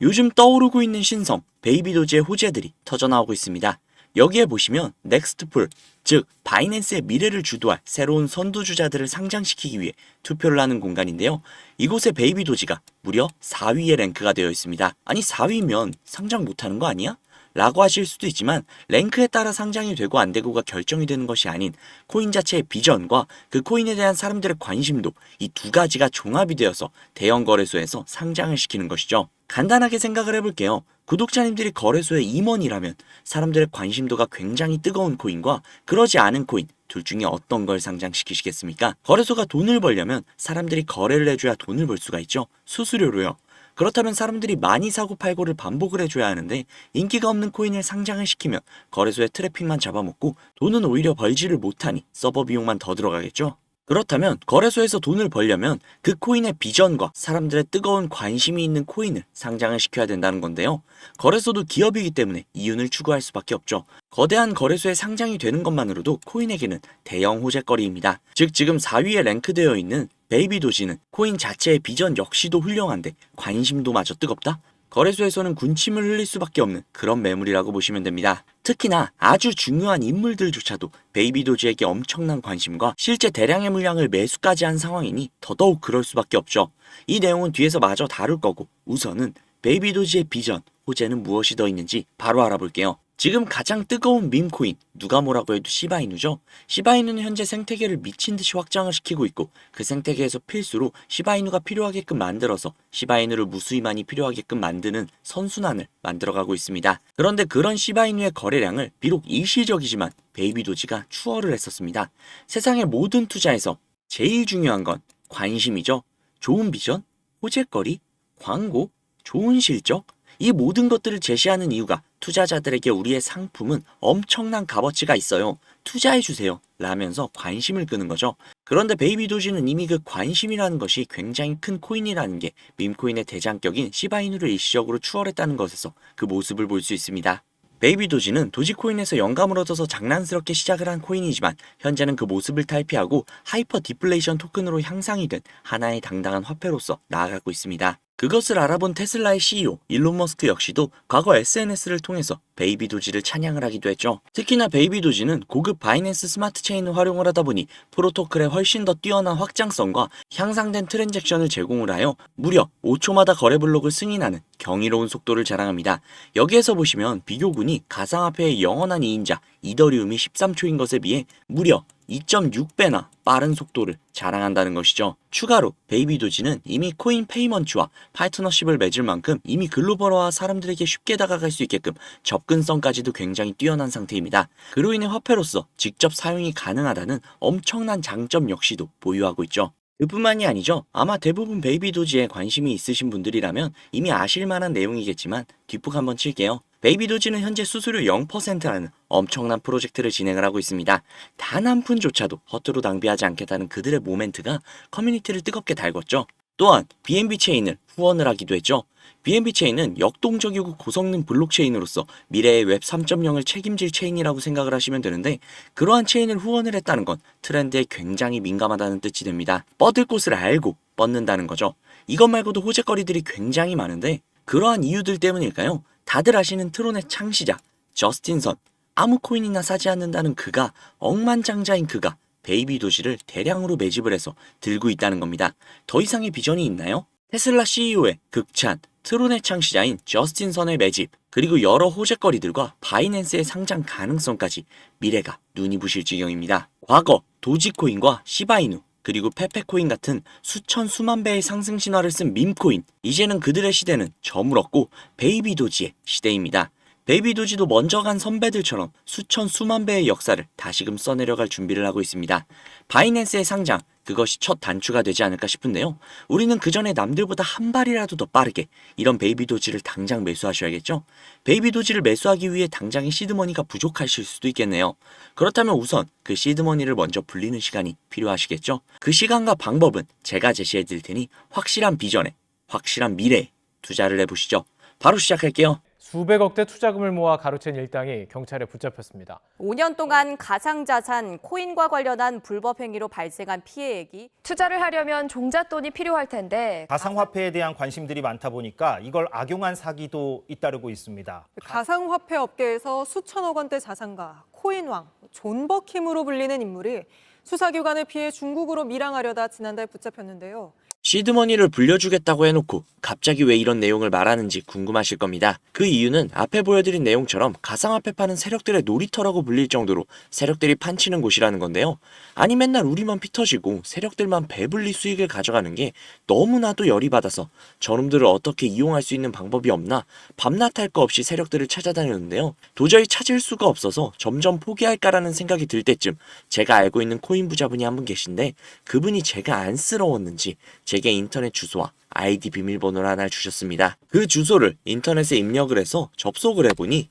요즘 떠오르고 있는 신성, 베이비 도지의 호재들이 터져나오고 있습니다. 여기에 보시면 넥스트풀, 즉 바이낸스의 미래를 주도할 새로운 선두주자들을 상장시키기 위해 투표를 하는 공간인데요. 이곳에 베이비 도지가 무려 4위에 랭크가 되어 있습니다. 아니 4위면 상장 못하는 거 아니야? 라고 하실 수도 있지만 랭크에 따라 상장이 되고 안 되고가 결정이 되는 것이 아닌 코인 자체의 비전과 그 코인에 대한 사람들의 관심도 이 두 가지가 종합이 되어서 대형 거래소에서 상장을 시키는 것이죠. 간단하게 생각을 해볼게요. 구독자님들이 거래소의 임원이라면 사람들의 관심도가 굉장히 뜨거운 코인과 그러지 않은 코인 둘 중에 어떤 걸 상장시키시겠습니까? 거래소가 돈을 벌려면 사람들이 거래를 해줘야 돈을 벌 수가 있죠. 수수료로요. 그렇다면 사람들이 많이 사고 팔고를 반복을 해줘야 하는데 인기가 없는 코인을 상장을 시키면 거래소의 트래픽만 잡아먹고 돈은 오히려 벌지를 못하니 서버 비용만 더 들어가겠죠? 그렇다면 거래소에서 돈을 벌려면 그 코인의 비전과 사람들의 뜨거운 관심이 있는 코인을 상장을 시켜야 된다는 건데요. 거래소도 기업이기 때문에 이윤을 추구할 수밖에 없죠. 거대한 거래소에 상장이 되는 것만으로도 코인에게는 대형 호재거리입니다. 즉 지금 4위에 랭크되어 있는 베이비 도지는 코인 자체의 비전 역시도 훌륭한데 관심도 마저 뜨겁다? 거래소에서는 군침을 흘릴 수밖에 없는 그런 매물이라고 보시면 됩니다. 특히나 아주 중요한 인물들조차도 베이비 도지에게 엄청난 관심과 실제 대량의 물량을 매수까지 한 상황이니 더더욱 그럴 수밖에 없죠. 이 내용은 뒤에서 마저 다룰 거고 우선은 베이비 도지의 비전, 호재는 무엇이 더 있는지 바로 알아볼게요. 지금 가장 뜨거운 밈코인, 누가 뭐라고 해도 시바이누죠. 시바이누는 현재 생태계를 미친듯이 확장을 시키고 있고 그 생태계에서 필수로 시바이누가 필요하게끔 만들어서 시바이누를 무수히 많이 필요하게끔 만드는 선순환을 만들어가고 있습니다. 그런데 그런 시바이누의 거래량을 비록 일시적이지만 베이비 도지가 추월을 했었습니다. 세상의 모든 투자에서 제일 중요한 건 관심이죠. 좋은 비전, 호재거리, 광고, 좋은 실적, 이 모든 것들을 제시하는 이유가 투자자들에게 우리의 상품은 엄청난 값어치가 있어요. 투자해주세요. 라면서 관심을 끄는 거죠. 그런데 베이비 도지는 이미 그 관심이라는 것이 굉장히 큰 코인이라는 게 밈코인의 대장격인 시바이누를 일시적으로 추월했다는 것에서 그 모습을 볼 수 있습니다. 베이비 도지는 도지코인에서 영감을 얻어서 장난스럽게 시작을 한 코인이지만 현재는 그 모습을 탈피하고 하이퍼 디플레이션 토큰으로 향상이 된 하나의 당당한 화폐로서 나아가고 있습니다. 그것을 알아본 테슬라의 CEO 일론 머스크 역시도 과거 SNS를 통해서 베이비 도지를 찬양을 하기도 했죠. 특히나 베이비 도지는 고급 바이낸스 스마트 체인을 활용을 하다 보니 프로토콜의 훨씬 더 뛰어난 확장성과 향상된 트랜잭션을 제공을 하여 무려 5초마다 거래 블록을 승인하는 경이로운 속도를 자랑합니다. 여기에서 보시면 비교군이 가상화폐의 영원한 2인자 이더리움이 13초인 것에 비해 무려 2.6배나 빠른 속도를 자랑한다는 것이죠. 추가로 베이비 도지는 이미 코인 페이먼트와 파트너십을 맺을 만큼 이미 글로벌화와 사람들에게 쉽게 다가갈 수 있게끔 접근성까지도 굉장히 뛰어난 상태입니다. 그로 인해 화폐로서 직접 사용이 가능하다는 엄청난 장점 역시도 보유하고 있죠. 그뿐만이 아니죠. 아마 대부분 베이비 도지에 관심이 있으신 분들이라면 이미 아실 만한 내용이겠지만 뒷북 한번 칠게요. 베이비 도지는 현재 수수료 0%라는 엄청난 프로젝트를 진행을 하고 있습니다. 단 한 푼조차도 허투루 낭비하지 않겠다는 그들의 모멘트가 커뮤니티를 뜨겁게 달궜죠. 또한 BNB 체인을 후원을 하기도 했죠. BNB 체인은 역동적이고 고성능 블록체인으로서 미래의 웹 3.0을 책임질 체인이라고 생각을 하시면 되는데 그러한 체인을 후원을 했다는 건 트렌드에 굉장히 민감하다는 뜻이 됩니다. 뻗을 곳을 알고 뻗는다는 거죠. 이것 말고도 호재거리들이 굉장히 많은데 그러한 이유들 때문일까요? 다들 아시는 트론의 창시자 저스틴 선, 아무 코인이나 사지 않는다는 그가 억만장자인 그가 베이비 도지를 대량으로 매집을 해서 들고 있다는 겁니다. 더 이상의 비전이 있나요? 테슬라 CEO의 극찬, 트론의 창시자인 저스틴 선의 매집, 그리고 여러 호재거리들과 바이낸스의 상장 가능성까지 미래가 눈이 부실 지경입니다. 과거 도지코인과 시바이누, 그리고 페페코인 같은 수천 수만 배의 상승 신화를 쓴 밈코인, 이제는 그들의 시대는 저물었고 베이비 도지의 시대입니다. 베이비 도지도 먼저 간 선배들처럼 수천 수만 배의 역사를 다시금 써내려갈 준비를 하고 있습니다. 바이낸스의 상장, 그것이 첫 단추가 되지 않을까 싶은데요. 우리는 그 전에 남들보다 한 발이라도 더 빠르게 이런 베이비 도지를 당장 매수하셔야겠죠? 베이비 도지를 매수하기 위해 당장의 시드머니가 부족하실 수도 있겠네요. 그렇다면 우선 그 시드머니를 먼저 불리는 시간이 필요하시겠죠? 그 시간과 방법은 제가 제시해 드릴 테니 확실한 비전에, 확실한 미래에 투자를 해보시죠. 바로 시작할게요. 수백억대 투자금을 모아 가로챈 일당이 경찰에 붙잡혔습니다. 5년 동안 가상자산, 코인과 관련한 불법 행위로 발생한 피해액이 투자를 하려면 종잣돈이 필요할 텐데 가상화폐에 대한 관심들이 많다 보니까 이걸 악용한 사기도 잇따르고 있습니다. 가상화폐 업계에서 수천억 원대 자산가, 코인왕, 존버킴으로 불리는 인물이 수사기관을 피해 중국으로 밀항하려다 지난달 붙잡혔는데요. 시드머니를 불려주겠다고 해놓고 갑자기 왜 이런 내용을 말하는지 궁금하실 겁니다. 그 이유는 앞에 보여드린 내용처럼 가상화폐 파는 세력들의 놀이터라고 불릴 정도로 세력들이 판치는 곳이라는 건데요. 아니 맨날 우리만 피 터지고 세력들만 배불리 수익을 가져가는 게 너무나도 열이 받아서 저놈들을 어떻게 이용할 수 있는 방법이 없나 밤낮 할 거 없이 세력들을 찾아다녔는데요. 도저히 찾을 수가 없어서 점점 포기할까라는 생각이 들 때쯤 제가 알고 있는 코인 부자분이 한 분 계신데 그분이 제가 안쓰러웠는지 제게 인터넷 주소와 아이디 비밀번호를 하나 주셨습니다. 그 주소를 인터넷에 입력을 해서 접속을 해보니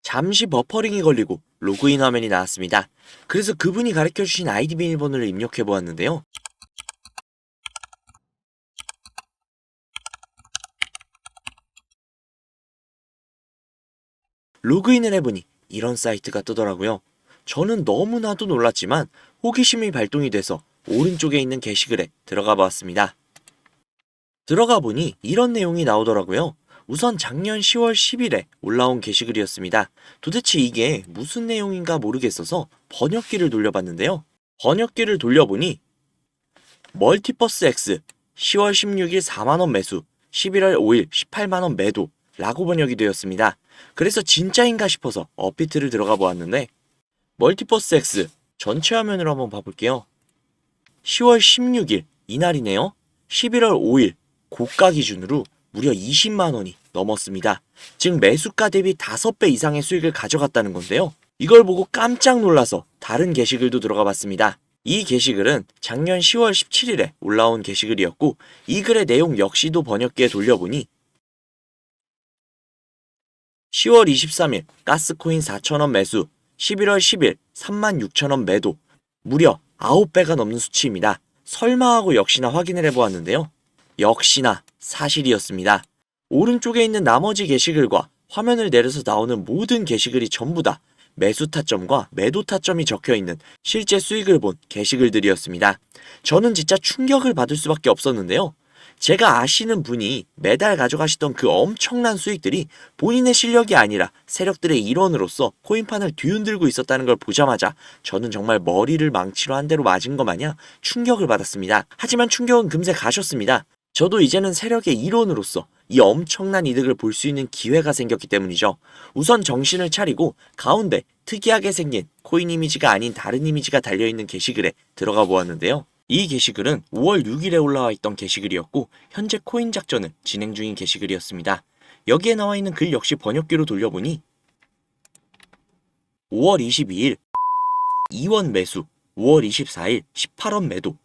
잠시 버퍼링이 걸리고 로그인 화면이 나왔습니다. 그래서 그분이 가르쳐주신 아이디 비밀번호를 입력해 보았는데요. 로그인을 해보니 이런 사이트가 뜨더라고요. 저는 너무나도 놀랐지만 호기심이 발동이 돼서 오른쪽에 있는 게시글에 들어가 보았습니다. 들어가 보니 이런 내용이 나오더라고요. 우선 작년 10월 10일에 올라온 게시글이었습니다. 도대체 이게 무슨 내용인가 모르겠어서 번역기를 돌려봤는데요. 번역기를 돌려보니 멀티버스 X 10월 16일 4만원 매수 11월 5일 18만원 매도 라고 번역이 되었습니다. 그래서 진짜인가 싶어서 업비트를 들어가 보았는데 멀티버스 X 전체 화면으로 한번 봐볼게요. 10월 16일 이날이네요. 11월 5일 고가 기준으로 무려 20만원이 넘었습니다. 즉 매수가 대비 5배 이상의 수익을 가져갔다는 건데요. 이걸 보고 깜짝 놀라서 다른 게시글도 들어가 봤습니다. 이 게시글은 작년 10월 17일에 올라온 게시글이었고 이 글의 내용 역시도 번역기에 돌려보니 10월 23일 가스코인 4,000원 매수 11월 10일 36,000원 매도 무려 9배가 넘는 수치입니다. 설마 하고 역시나 확인을 해보았는데요. 역시나 사실이었습니다. 오른쪽에 있는 나머지 게시글과 화면을 내려서 나오는 모든 게시글이 전부 다 매수 타점과 매도 타점이 적혀있는 실제 수익을 본 게시글들이었습니다. 저는 진짜 충격을 받을 수밖에 없었는데요. 제가 아시는 분이 매달 가져가시던 그 엄청난 수익들이 본인의 실력이 아니라 세력들의 일원으로서 코인판을 뒤흔들고 있었다는 걸 보자마자 저는 정말 머리를 망치로 한 대로 맞은 것 마냥 충격을 받았습니다. 하지만 충격은 금세 가셨습니다. 저도 이제는 세력의 일원으로서 이 엄청난 이득을 볼 수 있는 기회가 생겼기 때문이죠. 우선 정신을 차리고 가운데 특이하게 생긴 코인 이미지가 아닌 다른 이미지가 달려있는 게시글에 들어가 보았는데요. 이 게시글은 5월 6일에 올라와 있던 게시글이었고 현재 코인 작전은 진행 중인 게시글이었습니다. 여기에 나와 있는 글 역시 번역기로 돌려보니 5월 22일 2원 매수, 5월 24일 18원 매도,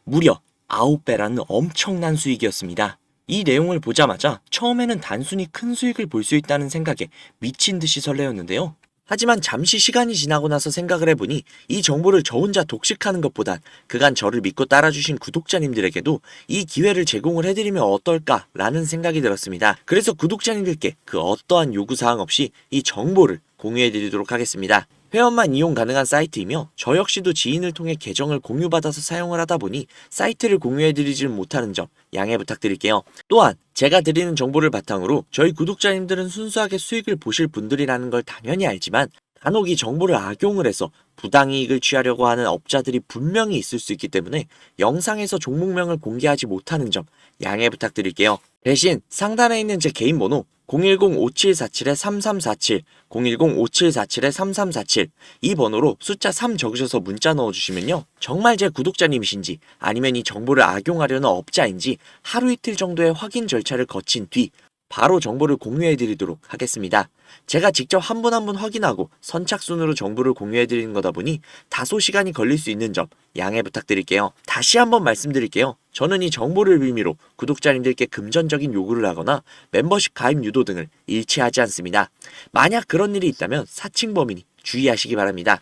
무려 9배라는 엄청난 수익이었습니다. 이 내용을 보자마자 처음에는 단순히 큰 수익을 볼 수 있다는 생각에 미친 듯이 설레었는데요. 하지만 잠시 시간이 지나고 나서 생각을 해보니 이 정보를 저 혼자 독식하는 것보단 그간 저를 믿고 따라주신 구독자님들에게도 이 기회를 제공을 해드리면 어떨까라는 생각이 들었습니다. 그래서 구독자님들께 그 어떠한 요구사항 없이 이 정보를 공유해드리도록 하겠습니다. 회원만 이용 가능한 사이트이며 저 역시도 지인을 통해 계정을 공유받아서 사용을 하다 보니 사이트를 공유해드리지는 못하는 점 양해 부탁드릴게요. 또한 제가 드리는 정보를 바탕으로 저희 구독자님들은 순수하게 수익을 보실 분들이라는 걸 당연히 알지만 간혹 이 정보를 악용을 해서 부당이익을 취하려고 하는 업자들이 분명히 있을 수 있기 때문에 영상에서 종목명을 공개하지 못하는 점 양해 부탁드릴게요. 대신 상단에 있는 제 개인 번호 010-5747-3347, 010-5747-3347 이 번호로 숫자 3 적으셔서 문자 넣어주시면요. 정말 제 구독자님이신지 아니면 이 정보를 악용하려는 업자인지 하루 이틀 정도의 확인 절차를 거친 뒤 바로 정보를 공유해드리도록 하겠습니다. 제가 직접 한 분 한 분 확인하고 선착순으로 정보를 공유해드리는 거다 보니 다소 시간이 걸릴 수 있는 점 양해 부탁드릴게요. 다시 한번 말씀드릴게요. 저는 이 정보를 빌미로 구독자님들께 금전적인 요구를 하거나 멤버십 가입 유도 등을 일치하지 않습니다. 만약 그런 일이 있다면 사칭 범인이 주의하시기 바랍니다.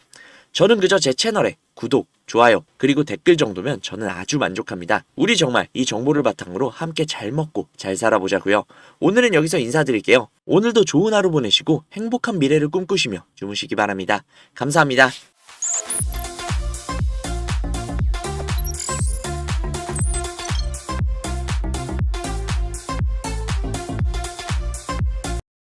저는 그저 제 채널에 구독, 좋아요, 그리고 댓글 정도면 저는 아주 만족합니다. 우리 정말 이 정보를 바탕으로 함께 잘 먹고 잘 살아보자고요. 오늘은 여기서 인사드릴게요. 오늘도 좋은 하루 보내시고 행복한 미래를 꿈꾸시며 주무시기 바랍니다. 감사합니다.